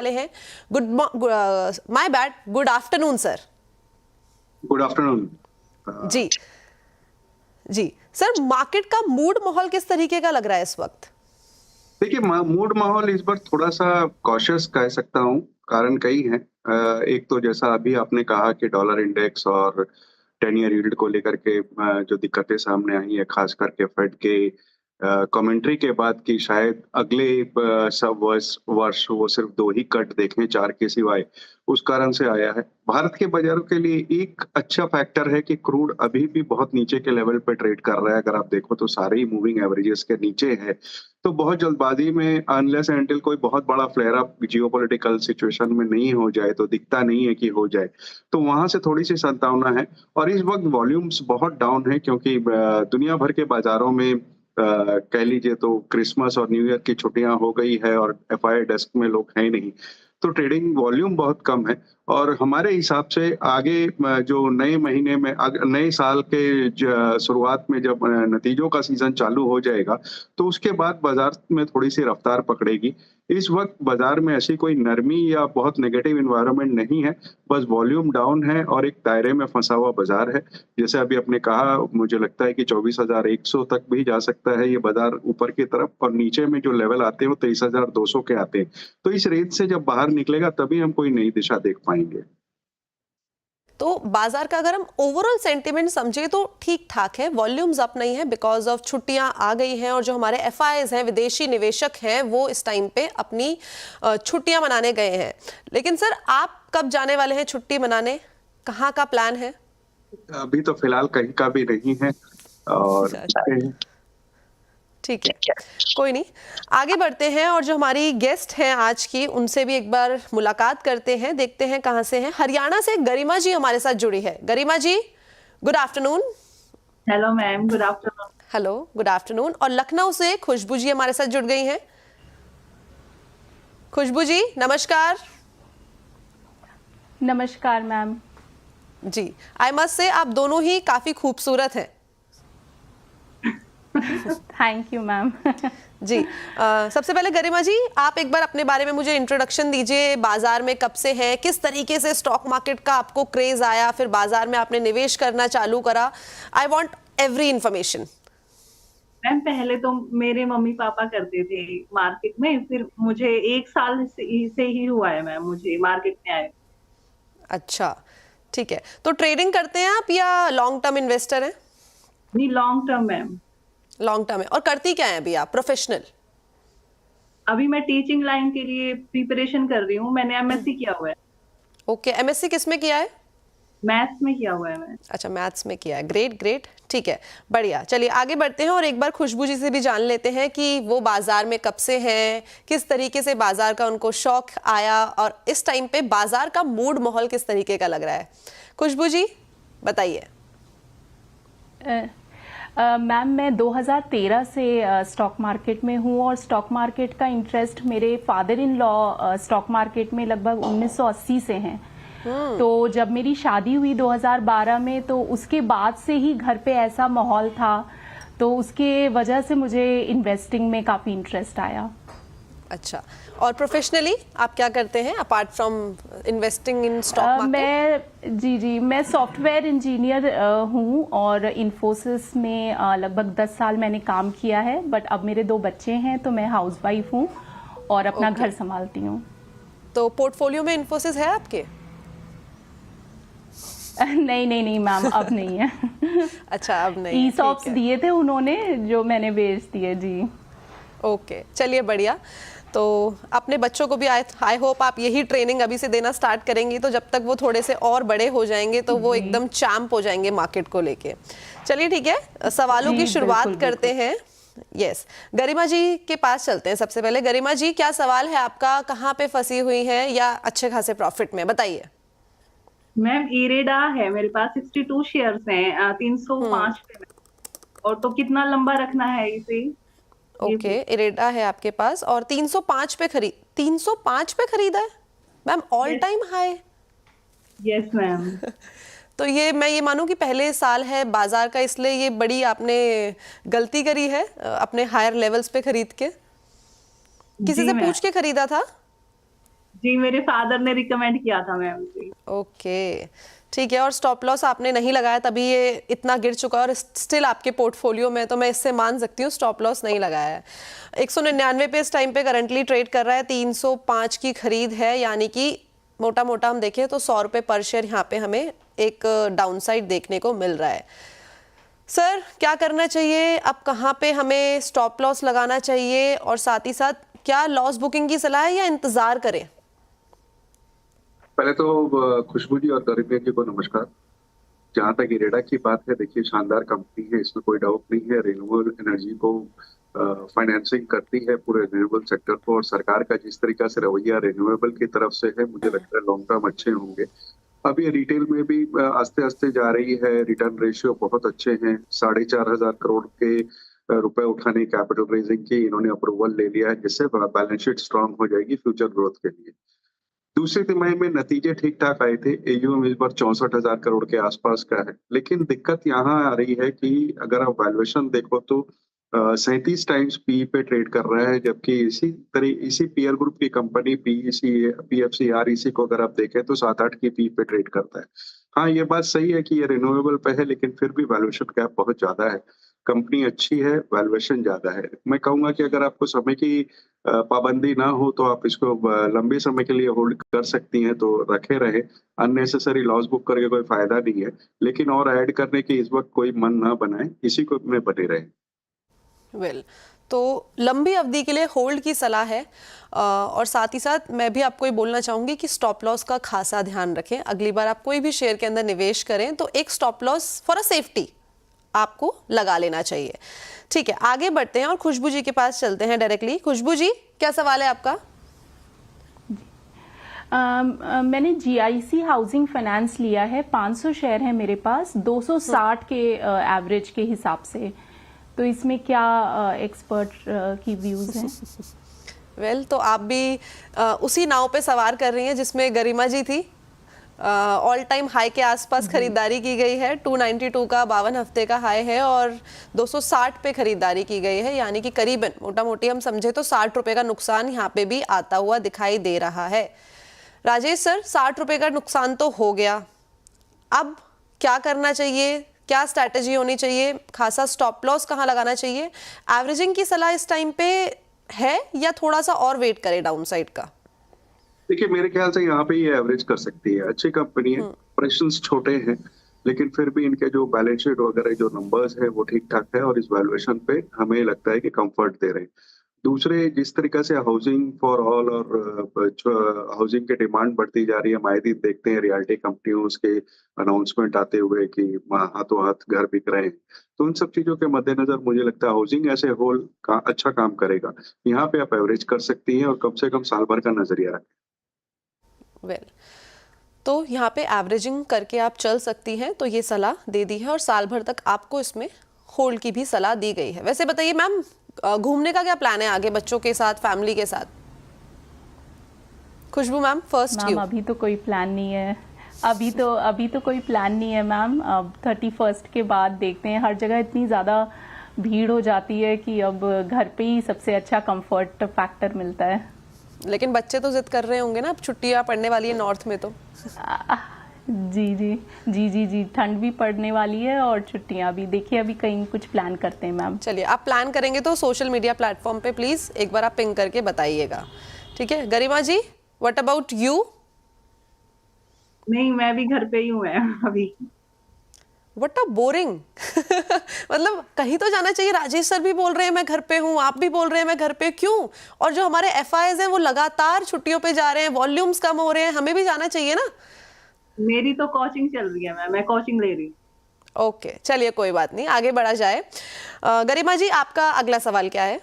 वाले हैं। My bad, good afternoon sir. Good afternoon. जी जी सर, मार्केट का मूड माहौल किस तरीके का लग रहा है इस वक्त? देखिए, मूड माहौल इस बार थोड़ा सा कॉशियस कह सकता हूँ। कारण कई हैं। एक तो जैसा अभी आपने कहा कि डॉलर इंडेक्स और 10 ईयर यील्ड को लेकर के जो दिक्कतें सामने आई है, खास करके फेड के कमेंट्री के बाद कि शायद अगले सब वर्ष वर्ष वो सिर्फ 2 ही कट देखें 4 के सिवाय, उस कारण से आया है। भारत के बाज़ारों के लिए एक अच्छा फैक्टर है कि क्रूड अभी भी बहुत नीचे के लेवल पे ट्रेड कर रहा है। अगर आप देखो तो सारे ही मूविंग एवरेजेस के नीचे है। तो बहुत जल्दबाज़ी में अनलेस एंड अनटिल कोई बहुत बड़ा फ्लेयर अप जियोपॉलिटिकल सिचुएशन में नहीं हो जाए, तो दिखता नहीं है कि हो जाए। तो वहाँ से थोड़ी-सी संभावना है और इस वक़्त वॉल्यूम्स बहुत डाउन है क्योंकि दुनिया भर के बाज़ारों में कह लीजिए तो क्रिसमस और न्यू ईयर की छुट्टियाँ हो गई है और एफआई डेस्क में लोग हैं ही नहीं। तो ट्रेडिंग वॉल्यूम बहुत कम है और हमारे हिसाब से आगे जो नए महीने में नए साल के शुरुआत में जब नतीजों का सीज़न चालू हो जाएगा, तो उसके बाद बाज़ार में थोड़ी-सी रफ्तार पकड़ेगी। इस वक़्त बाज़ार में ऐसी कोई नरमी या बहुत नेगेटिव एनवायरनमेंट नहीं है, बस वॉल्यूम डाउन है और एक दायरे में फँसा हुआ बाज़ार है। जैसे अभी आपने कहा, मुझे लगता है कि 24,100 तक भी जा सकता है ये बाज़ार ऊपर की तरफ और नीचे में जो लेवल आते हैं वो 23,200 के आते हैं। तो इस रेंज से जब बाहर निकलेगा तभी हम कोई नई दिशा देख पाएँगे। तो बाजार का अगर हम ओवरऑल सेंटिमेंट समझे तो ठीक ठाक है, वॉल्यूम्स अप नहीं है बिकॉज ऑफ छुट्टियां आ गई हैं और जो हमारे एफआईज हैं, विदेशी निवेशक हैं, वो इस टाइम पे अपनी छुट्टियां मनाने गए हैं। लेकिन सर, आप कब जाने वाले हैं छुट्टी मनाने? कहाँ का प्लान है? अभी तो फिलहाल कहीं का भी नहीं है और ठीक है, कोई नहीं, आगे बढ़ते हैं और जो हमारी गेस्ट हैं आज की, उनसे भी एक बार मुलाकात करते हैं, देखते हैं कहां से हैं। हरियाणा से गरिमा जी हमारे साथ जुड़ी है। Garima ji, good afternoon. Hello ma'am, good afternoon. Hello, good afternoon. और लखनऊ से खुशबू जी हमारे साथ जुड़ गई हैं। खुशबू जी, नमस्कार। नमस्कार ma'am. Ji, I must say आप दोनों ही काफी खूबसूरत हैं। Thank you ma'am. जी, सबसे पहले गरिमा जी, आप एक बार अपने बारे में मुझे इंट्रोडक्शन दीजिए। बाजार में कब से हैं, किस तरीके से स्टॉक मार्केट का आपको क्रेज आया, फिर बाजार में आपने निवेश करना चालू करा। I want every information. Ma'am, पहले तो मेरे मम्मी पापा करते थे मार्केट में, फिर मुझे 1 साल से ही हुआ है मैम मुझे मार्केट में आए। अच्छा, ठीक है। तो ट्रेडिंग करते हैं आप या लॉन्ग टर्म इन्वेस्टर हैं? नहीं, long term ma'am. Long term है। और करती क्या है अभी आप, प्रोफेशनल? अभी मैं टीचिंग लाइन के लिए प्रिपरेशन कर रही हूँ। मैंने एमएससी किया हुआ है। ओके, एमएससी किस में किया है? मैथ्स में किया हुआ है मैम। अच्छा, मैथ्स में किया है। ग्रेट ग्रेट, ठीक है, बढ़िया। चलिए आगे बढ़ते हैं और एक बार खुशबू जी से भी जान लेते हैं कि वो बाजार में कब से हैं, किस तरीके से बाजार का उनको शौक आया और इस टाइम पे बाजार का मूड माहौल किस तरीके का लग रहा है। खुशबू जी, बताइए। मैम, मैं 2013 से स्टॉक मार्केट में हूँ और स्टॉक मार्केट का इंटरेस्ट मेरे father in law stock market में लगभग 1980 से हैं। तो जब मेरी शादी हुई 2012 में, तो उसके बाद से ही घर पे ऐसा माहौल था, तो उसके वजह से मुझे इन्वेस्टिंग में काफ़ी इंटरेस्ट आया। अच्छा, और प्रोफेशनली आप क्या करते हैं apart from investing in stock market? मैं सॉफ्टवेयर इंजीनियर हूँ और इन्फोसिस में लगभग 10 साल मैंने काम किया है। बट अब मेरे 2 बच्चे हैं तो मैं हाउसवाइफ हूँ और अपना घर संभालती हूँ। तो पोर्टफोलियो में इन्फोसिस है आपके? नहीं मैम, अब नहीं है। अच्छा, अब नहीं। ईसॉप्स दिए थे उन्होंने, जो मैंने बेच दिए। जी, ओके, चलिए बढ़िया। तो अपने बच्चों को भी आई होप आप यही ट्रेनिंग अभी से देना स्टार्ट करेंगी, तो जब तक वो थोड़े से और बड़े हो जाएंगे तो वो एकदम चैंप हो जाएंगे मार्केट को लेके। चलिए ठीक है, सवालों की शुरुआत करते हैं। यस, गरिमा जी के पास चलते हैं। सबसे पहले गरिमा जी, क्या सवाल है आपका? कहाँ पे फंसी हुई है या अच्छे खासे प्रॉफिट में, बताइए। मैम, इरेडा है मेरे पास, 62 शेयर्स हैं, 305 पे। और तो कितना लंबा रखना है इसे? ओके, इरेडा है आपके पास और 305 पे 305 पे खरीदा है ma'am, all time high. Yes ma'am. तो ये मैं ये मानूं कि पहले साल है बाजार का, इसलिए ये बड़ी आपने गलती करी है अपने हायर लेवल्स पे खरीद के। किसी से पूछ के खरीदा था? जी, मेरे फादर ने रिकमेंड किया था मैम से। ओके, ठीक है। और स्टॉप लॉस आपने नहीं लगाया तभी ये इतना गिर चुका है और स्टिल आपके पोर्टफोलियो में, तो मैं इससे मान सकती हूँ स्टॉप लॉस नहीं लगाया है। 199 पे इस टाइम पे करंटली ट्रेड कर रहा है, 305 की खरीद है, यानी कि मोटा मोटा हम देखें तो 100 रुपये पर शेयर यहाँ पे हमें एक डाउनसाइड देखने को मिल रहा है। सर क्या करना चाहिए अब, कहाँ पे हमें स्टॉप लॉस लगाना चाहिए, और साथ ही साथ क्या लॉस बुकिंग की सलाह है या इंतजार करें? पहले तो खुशबू जी और गरिमा जी को नमस्कार। जहाँ तक इरेडा की बात है, देखिए शानदार कंपनी है, इसमें कोई डाउट नहीं है। रिन्यूएबल एनर्जी को फाइनेंसिंग करती है पूरे रिन्यूएबल सेक्टर को, और सरकार का जिस तरीका से रवैया रिन्यूएबल की तरफ से है, मुझे लगता है लॉन्ग टर्म अच्छे होंगे। अब ये रिटेल में भी आस्ते आस्ते जा रही है, रिटर्न रेशियो बहुत अच्छे हैं। 4,500 करोड़ के रुपए उठाने कैपिटल रेजिंग की इन्होंने अप्रूवल ले लिया है, जिससे बैलेंस शीट स्ट्रांग हो जाएगी फ्यूचर ग्रोथ के लिए। दूसरी तिमाही में नतीजे ठीक ठाक आए थे। एयूएम इस बार 64,000 करोड़ के आसपास का है, लेकिन दिक्कत यहाँ आ रही है कि अगर आप वैल्यूएशन देखो तो 37 टाइम्स पी पे ट्रेड कर रहा है, जबकि इसी पीयर ग्रुप की कंपनी पीईसी पीएफसी आरईसी को अगर आप देखें तो 7-8 की पी पे ट्रेड करता है। हाँ, ये बात सही है कि ये रिन्यूएबल पे है, लेकिन फिर भी वैल्यूएशन गैप बहुत ज्यादा है। कंपनी अच्छी है, वैल्यूएशन ज्यादा है। मैं कहूंगा कि अगर आपको समय की पाबंदी ना हो तो आप इसको लंबे समय के लिए होल्ड कर सकती हैं, तो रखे रहे। अननेसेसरी लॉस बुक करके कोई फायदा नहीं है, लेकिन और ऐड करने की इस वक्त कोई मन ना बनाए, इसी को में बने रहे। वेल, तो लंबी अवधि के लिए होल्ड की सलाह है, और साथ ही साथ मैं भी आपको ये बोलना चाहूंगी कि स्टॉप लॉस का खासा ध्यान रखें। अगली बार आप कोई भी शेयर के अंदर निवेश करें तो एक stop loss for a safety आपको लगा लेना चाहिए। ठीक है, आगे बढ़ते हैं और खुशबू जी के पास चलते हैं डायरेक्टली। खुशबू जी, क्या सवाल है आपका? मैंने जीआईसी हाउसिंग फाइनेंस लिया है, 500 शेयर है मेरे पास, 260 के एवरेज के हिसाब से, तो इसमें क्या एक्सपर्ट की व्यूज हैं? वेल, तो आप भी उसी नाव पे सवार कर रही हैं जिसमें गरिमा जी थी। ऑल टाइम हाई के आसपास खरीदारी की गई है। 292 का 52 हफ्ते का हाई है और 260 पे खरीदारी की गई है, यानी कि करीबन मोटा मोटी हम समझे तो 60 रुपए का नुकसान यहाँ पे भी आता हुआ दिखाई दे रहा है। राजेश सर, 60 रुपए का नुकसान तो हो गया, अब क्या करना चाहिए, क्या स्ट्रैटेजी होनी चाहिए, खासा स्टॉप लॉस कहाँ लगाना चाहिए, एवरेजिंग की सलाह इस टाइम पे है या थोड़ा सा और वेट करें डाउनसाइड का? देखिए, मेरे ख्याल से यहाँ पे ये एवरेज कर सकती है। अच्छी कंपनी है, ऑपरेशंस छोटे हैं, लेकिन फिर भी इनके जो बैलेंस शीट वगैरह जो नंबर्स है वो ठीक ठाक है, और इस वैल्यूएशन पे हमें लगता है कि कंफर्ट दे रहे हैं। दूसरे, जिस तरीका से हाउसिंग फॉर ऑल और हाउसिंग की डिमांड बढ़ती जा रही है, हम आए दिन देखते हैं रियल्टी कंपनियों के अनाउंसमेंट आते हुए कि हाथों हाथ घर बिक रहे हैं। तो उन सब चीजों के मद्देनजर मुझे लगता है हाउसिंग ऐसे होल का अच्छा काम करेगा। यहाँ पे आप एवरेज कर सकती हैं और कम से कम साल भर का नजरिया रखें। वेल, तो यहाँ पे एवरेजिंग करके आप चल सकती हैं, तो ये सलाह दे दी है और साल भर तक आपको इसमें होल्ड की भी सलाह दी गई है। वैसे बताइए मैम, घूमने का क्या प्लान है आगे बच्चों के साथ, फैमिली के साथ? खुशबू मैम, फर्स्ट यू। अभी तो कोई प्लान नहीं है, अभी तो कोई प्लान नहीं है मैम। अब 31 के बाद देखते हैं। हर जगह इतनी ज़्यादा भीड़ हो जाती है कि अब घर पे ही सबसे अच्छा कंफर्ट फैक्टर मिलता है। लेकिन बच्चे तो जिद कर रहे होंगे ना, अब छुट्टियां पड़ने वाली है नॉर्थ में तो। जी, ठंड भी पड़ने वाली है और छुट्टियां भी। देखिए अभी कहीं कुछ प्लान करते हैं मैम। चलिए, आप प्लान करेंगे तो सोशल मीडिया प्लेटफॉर्म पे प्लीज एक बार आप पिंग करके बताइएगा, ठीक है? गरिमा जी, व्हाट अबाउट यू? नहीं, मैं भी घर पे ही हूँ अभी। व्हाट अ बोरिंग मतलब कहीं तो जाना चाहिए। राजेश सर भी बोल रहे हैं मैं घर पे हूँ, आप भी बोल रहे हैं मैं घर पे, क्यों? और जो हमारे एफआईज हैं वो लगातार छुट्टियों पे जा रहे हैं, वॉल्यूम्स कम हो रहे हैं, हमें भी जाना चाहिए ना। मेरी तो कोचिंग चल रही है, मैं कोचिंग ले रही हूँ। ओके, चलिए कोई बात नहीं, आगे बढ़ा जाए। गरिमा जी, आपका अगला सवाल क्या है?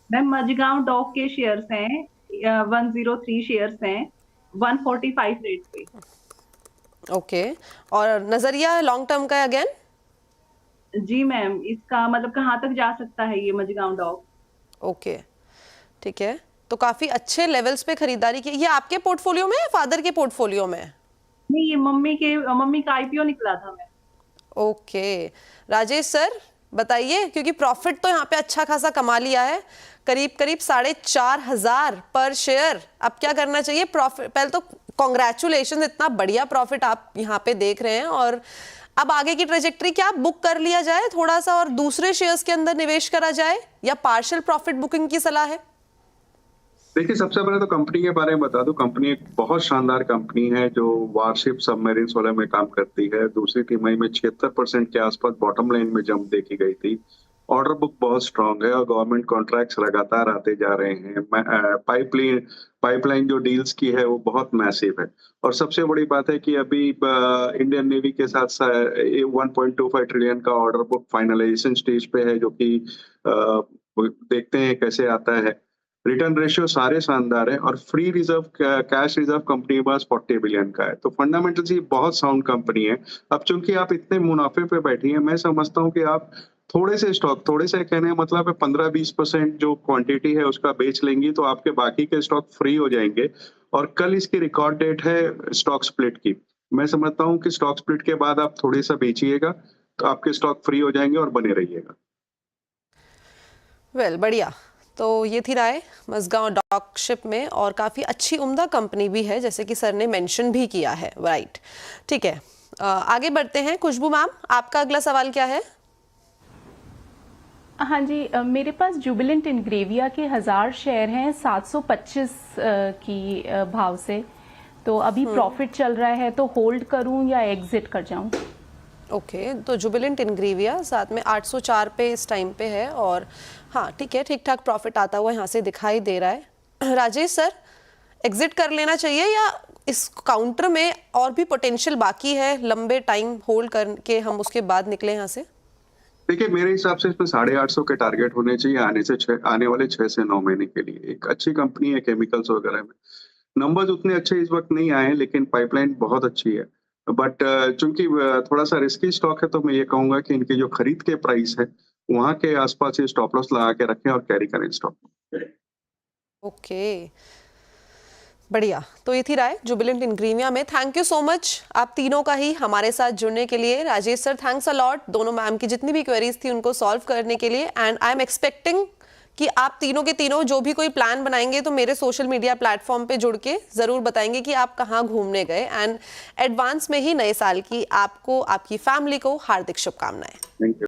मैम, मजगांव डॉक के शेयर्स हैं, 103 शेयर्स हैं, 145 रेट पे। ओके, और नजरिया लॉन्ग टर्म का अगेन? जी मैम, इसका मतलब कहाँ तक जा सकता है ये मजगांव डॉक? ओके, ठीक है, तो काफी अच्छे लेवल्स पे खरीदारी की। ये आपके पोर्टफोलियो में है, फादर के पोर्टफोलियो में? नहीं, ये मम्मी का आईपीओ निकला था मैम। ओके, राजेश सर बताइए, क्योंकि प्रॉफिट तो यहाँ पे अच्छा खासा कमा लिया है, करीब करीब 4,500 पर शेयर। अब क्या करना चाहिए? प्रॉफिट, पहले तो कॉन्ग्रेचुलेशन, इतना बढ़िया प्रॉफिट आप यहाँ पे देख रहे हैं। और अब आगे की ट्रेजेक्टरी क्या, बुक कर लिया जाए थोड़ा सा और दूसरे शेयर्स के अंदर निवेश करा जाए, या पार्शियल प्रॉफिट बुकिंग की सलाह है? देखिए, सबसे पहले तो कंपनी के बारे में बता दूं। कंपनी एक बहुत शानदार कंपनी है जो वारशिप सबमरीन सोलर में काम करती है। दूसरी तिमाही में 76% के आसपास बॉटम लाइन में जंप देखी गई थी। ऑर्डर बुक बहुत स्ट्रांग है और गवर्नमेंट कॉन्ट्रैक्ट्स लगातार आते जा रहे हैं। पाइपलाइन जो डील्स की है वो बहुत मैसिव है। और सबसे बड़ी बात है कि अभी इंडियन नेवी के साथ 1.25 ट्रिलियन का ऑर्डर बुक फाइनलाइजेशन स्टेज पे है, जो कि देखते हैं कैसे आता है। रिटर्न रेशियो सारे शानदार है और free reserve cash reserve company के पास 40 बिलियन का है। तो फंडामेंटल्स ये बहुत साउंड कंपनी है। अब चूंकि आप इतने मुनाफे पे बैठी हैं, मैं समझता हूँ कि आप थोड़े से स्टॉक, थोड़े से कहने का मतलब है 15-20% जो क्वांटिटी है उसका बेच लेंगी तो आपके बाकी के स्टॉक फ्री हो जाएंगे। और कल इसकी रिकॉर्ड डेट है स्टॉक स्प्लिट की। मैं समझता हूँ कि स्टॉक स्प्लिट के बाद आप थोड़ी सा बेचिएगा तो आपके स्टॉक फ्री हो जाएंगे और बने रहिएगा। वेल, बढ़िया। तो ये थी राय मझगांव डॉकशिप में, और काफ़ी अच्छी उम्दा कंपनी भी है जैसे कि सर ने मेंशन भी किया है। राइट, ठीक है, आगे बढ़ते हैं। खुशबू मैम, आपका अगला सवाल क्या है? हाँ जी, मेरे पास जुबिलेंट इंग्रेविया के 1000 शेयर हैं 725 की भाव से। तो अभी प्रॉफिट चल रहा है, तो होल्ड करूं या एग्जिट कर जाऊं? ओके, तो जुबिलेंट इंग्रेविया साथ में 804 पे इस टाइम पे है, और हाँ ठीक है, ठीक ठाक प्रॉफिट आता हुआ यहाँ से दिखाई दे रहा है। राजेश सर, एग्जिट कर लेना चाहिए या इस काउंटर में और भी पोटेंशियल बाकी है, लंबे टाइम होल्ड करके हम उसके बाद निकले यहाँ से? देखिए, मेरे हिसाब से इसमें 850 के टारगेट होने चाहिए आने वाले 6 से 9 महीने के लिए। एक अच्छी कंपनी है केमिकल्स वगैरह में। नंबर्स उतने अच्छे इस वक्त नहीं आए हैं, लेकिन पाइपलाइन बहुत अच्छी है। बट चूंकि थोड़ा सा रिस्की स्टॉक है, तो मैं ये कहूंगा कि इनकी जो खरीद के प्राइस है वहां के आसपास ये स्टॉप लॉस लगा के रखें और कैरी करें स्टॉक। ओके, बढ़िया। तो ये थी राय जुबिलेंट इंग्रेविया में। थैंक यू सो मच आप तीनों का ही हमारे साथ जुड़ने के लिए। Rajesh sir, thanks a lot दोनों मैम की जितनी भी क्वेरीज थी उनको सॉल्व करने के लिए। एंड आई एम एक्सपेक्टिंग कि आप तीनों के तीनों जो भी कोई प्लान बनाएंगे तो मेरे सोशल मीडिया प्लेटफॉर्म पे जुड़ के जरूर बताएंगे कि आप कहाँ घूमने गए। एंड एडवांस में ही नए साल की आपको, आपकी फैमिली को हार्दिक शुभकामनाएं। Thank you.